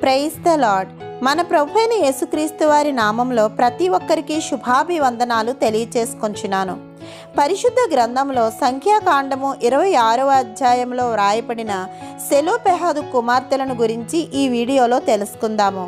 Praise the lord. మన ప్రభువైన యేసుక్రీస్తు వారి నామంలో ప్రతి ఒక్కరికి శుభాభివందనాలు తెలియచేసుకొంచున్నాను. పరిశుద్ధ గ్రంథంలో సంఖ్యాకాండము 26వ అధ్యాయంలో వ్రాయబడిన సెలోపెహాదు కుమార్తెలను గురించి ఈ వీడియోలో తెలుసుకుందాము.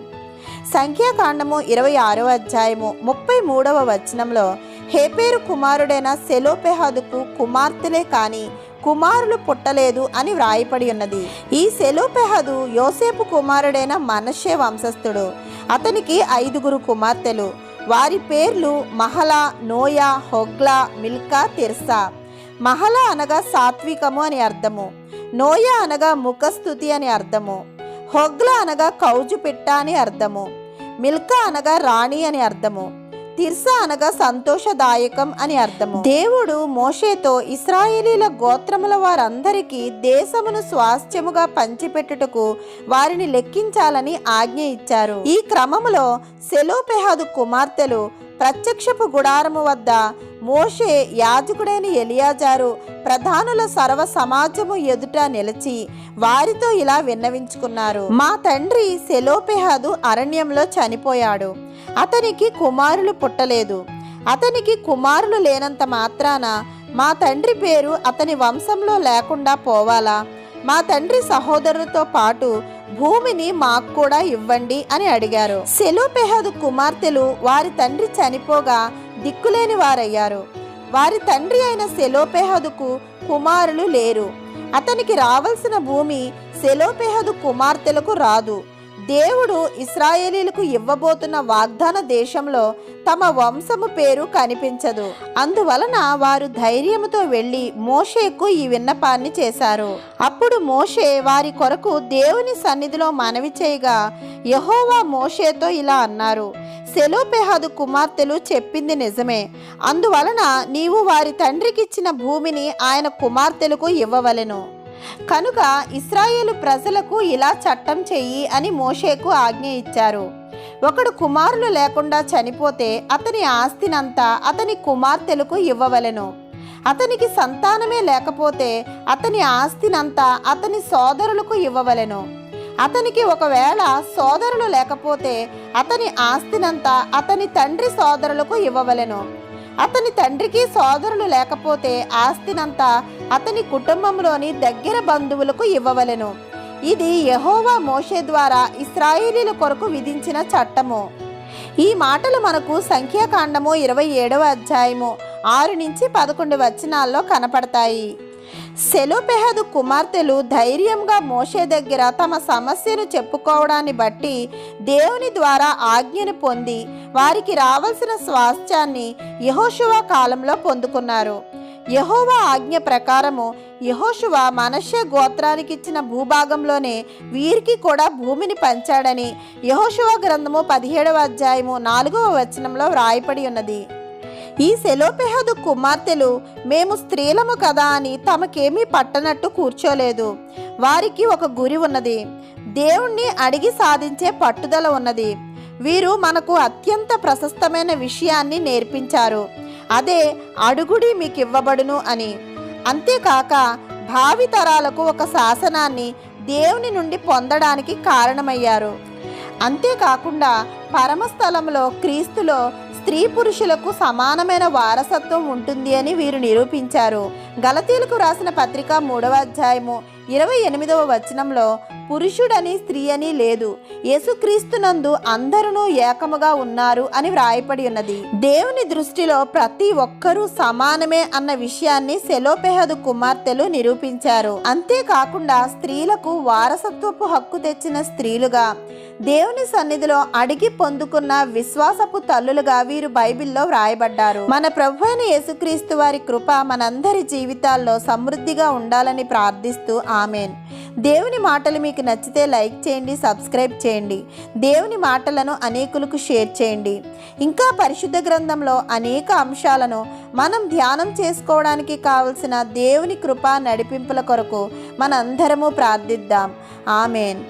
సంఖ్యాకాండము 26వ అధ్యాయము 33వ వచనంలో హేపెరు కుమారుడైన సెలోపెహాదుకు కుమార్తెలే కాని కుమారులు పుట్టలేదు అని వ్రాయపడి ఉన్నది. ఈ సెలోపెహాదు యోసేపు కుమారుడైన మనష్షే వంశస్థుడు. అతనికి 5 కుమార్తెలు. వారి పేర్లు Mahlah, Noah, Hoglah, Milcah, Tirzah. Mahlah అనగా సాత్వికము అని అర్థము. నోయా అనగా ముఖస్థుతి అని అర్థము. హొగ్లా అనగా కౌజు పిట్ట అని అర్థము. మిల్కా అనగా రాణి అని అర్థము. తిర్సా అనగా సంతోషదాయకం అని అర్థము. దేవుడు మోషేతో ఇశ్రాయేలీల గోత్రముల వారందరికీ దేశమును స్వాస్థ్యముగా పంచిపెట్టుటకు వారిని లెక్కించాలని ఆజ్ఞ ఇచ్చారు. ఈ క్రమములో సెలోపెహాదు కుమార్తెలు ప్రత్యక్షపు గుడారము వద్ద మోషే, యాజకుడైన ఎలియాజారు, ప్రధానుల సర్వ సమాజము ఎదుట నిలిచి వారితో ఇలా విన్నవించుకున్నారు. మా తండ్రి సెలోపెహాదు అరణ్యంలో చనిపోయాడు. అతనికి కుమారులు పుట్టలేదు. అతనికి కుమారులు లేనంత మాత్రాన మా తండ్రి పేరు అతని వంశంలో లేకుండా పోవాలా? మా తండ్రి సహోదరులతో పాటు భూమిని మాకు కూడా ఇవ్వండి అని అడిగారు. సెలోపెహాదు కుమార్తెలు వారి తండ్రి చనిపోగా దిక్కులేని వారయ్యారు. వారి తండ్రి అయిన సెలోపెహాదుకు కుమారులు లేరు. అతనికి రావాల్సిన భూమి సెలోపెహాదు కుమార్తెలకు రాదు. దేవుడు ఇశ్రాయేలీలకు ఇవ్వబోతున్న వాగ్దాన దేశంలో తమ వంశము పేరు కనిపించదు. అందువలన వారు ధైర్యముతో వెళ్ళి మోషేకు ఈ విన్నపాన్ని చేశారు. అప్పుడు మోషే వారి కొరకు దేవుని సన్నిధిలో మనవి చేయగా యెహోవా మోషేతో ఇలా అన్నారు, సెలోపెహాదు కుమార్తెలు చెప్పింది నిజమే. అందువలన నీవు వారి తండ్రికిచ్చిన భూమిని ఆయన కుమార్తెలకు ఇవ్వవలెను. కనుక ఇశ్రాయేలు ప్రజలకు ఇలా చట్టం చెయ్యి అని మోషేకు ఆజ్ఞ ఇచ్చారు. ఒకడు కుమారులు లేకుండా చనిపోతే అతని ఆస్తినంతా అతని కుమార్తెలకు ఇవ్వవలెను. అతనికి సంతానమే లేకపోతే అతని ఆస్తినంతా అతని సోదరులకు ఇవ్వవలెను. అతనికి ఒకవేళ సోదరులు లేకపోతే అతని ఆస్తినంతా అతని తండ్రి సోదరులకు ఇవ్వవలెను. అతని తండ్రికి సోదరులు లేకపోతే ఆస్తినంతా అతని కుటుంబంలోని దగ్గర బంధువులకు ఇవ్వవలెను. ఇది యెహోవా మోషే ద్వారా ఇశ్రాయేలీల కొరకు విధించిన చట్టము. ఈ మాటలు మనకు సంఖ్యాకాండము 27వ అధ్యాయము 6-11 వచనాల్లో కనపడతాయి. సెలోపెహాదు కుమార్తెలు ధైర్యంగా మోషే దగ్గర తమ సమస్యను చెప్పుకోవడాన్ని బట్టి దేవుని ద్వారా ఆజ్ఞను పొంది వారికి రావాల్సిన స్వాస్థ్యాన్ని యెహోషువ కాలంలో పొందుకున్నారు. యెహోవా ఆజ్ఞ ప్రకారము యెహోషువ మనష్షే గోత్రానికి ఇచ్చిన భూభాగంలోనే వీరికి కూడా భూమిని పంచాడని యెహోషువ గ్రంథము 17వ అధ్యాయము 4వ వచనంలో వ్రాయపడి ఉన్నది. ఈ సెలోపెహాదు కుమార్తెలు మేము స్త్రీలము కదా అని తమకేమీ పట్టనట్టు కూర్చోలేదు. వారికి ఒక గురి ఉన్నది. దేవుణ్ణి అడిగి సాధించే పట్టుదల ఉన్నది. వీరు మనకు అత్యంత ప్రశస్తమైన విషయాన్ని నేర్పించారు. అదే అడుగుడి మీకు ఇవ్వబడును అని. అంతేకాక భావి తరాలకు ఒక శాసనాన్ని దేవుని నుండి పొందడానికి కారణమయ్యారు. అంతేకాకుండా పరమస్థలంలో క్రీస్తులో స్త్రీ పురుషులకు సమానమైన వారసత్వం ఉంటుంది అని వీరు నిరూపించారు. గలతీయులకు రాసిన పత్రిక 3వ అధ్యాయము 28వ వచనంలో పురుషుడని స్త్రీ అని లేదు, యేసుక్రీస్తునందు అందరూ ఏకముగా ఉన్నారు అని వ్రాయపడి ఉన్నది. దేవుని దృష్టిలో ప్రతి ఒక్కరూ సమానమే అన్న విషయాన్ని సెలోపెహాదు కుమార్తెలు నిరూపించారు. అంతేకాకుండా స్త్రీలకు వారసత్వపు హక్కు తెచ్చిన స్త్రీలుగా, దేవుని సన్నిధిలో అడిగి పొందుకున్న విశ్వాసపు తల్లులుగా వీరు బైబిల్లో వ్రాయబడ్డారు. మన ప్రభువైన యేసుక్రీస్తు వారి కృప మనందరి జీవితాల్లో సమృద్ధిగా ఉండాలని ప్రార్థిస్తూ ఆమెన్. దేవుని మాటలు మీకు నచ్చితే లైక్ చేయండి, సబ్స్క్రైబ్ చేయండి. దేవుని మాటలను అనేకులకు షేర్ చేయండి. ఇంకా పరిశుద్ధ గ్రంథంలో అనేక అంశాలను మనం ధ్యానం చేసుకోవడానికి కావలసిన దేవుని కృప నడిపింపుల కొరకు మనందరము ప్రార్థిద్దాం. ఆమెన్.